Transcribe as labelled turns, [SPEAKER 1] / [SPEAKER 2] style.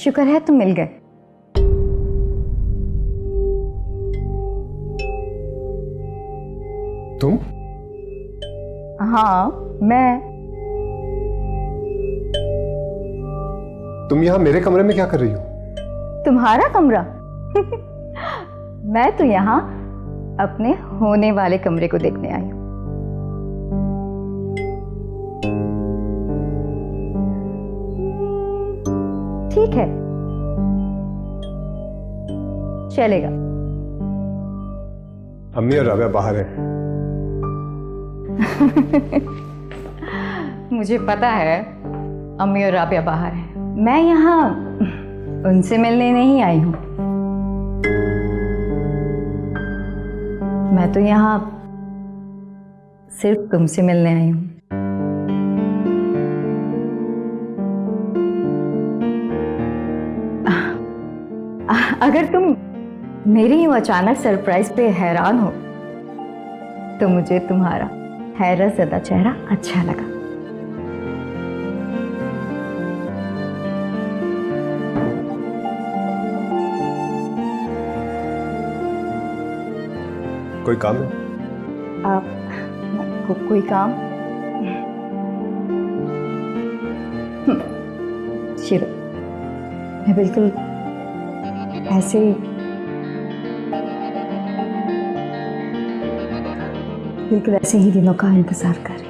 [SPEAKER 1] शुक्र है तुम मिल गए।
[SPEAKER 2] तुम?
[SPEAKER 1] हाँ मैं।
[SPEAKER 2] तुम यहाँ मेरे कमरे में क्या कर रही हो?
[SPEAKER 1] तुम्हारा कमरा? मैं तो यहाँ अपने होने वाले कमरे को देखने आई हूँ। ठीक है, चलेगा।
[SPEAKER 2] अम्मी और राबिया बाहर हैं।
[SPEAKER 1] मुझे पता है अम्मी और राबिया बाहर हैं। मैं यहाँ उनसे मिलने नहीं आई हूँ। मैं तो यहाँ सिर्फ तुमसे मिलने आई हूँ। अगर तुम मेरी यूं अचानक सरप्राइज पे हैरान हो तो मुझे तुम्हारा हैरत ज़दा चेहरा अच्छा लगा।
[SPEAKER 2] कोई काम है?
[SPEAKER 1] कोई काम? शिरो, मैं बिल्कुल ऐसे ही दिनों का इंतजार कर रही हूँ।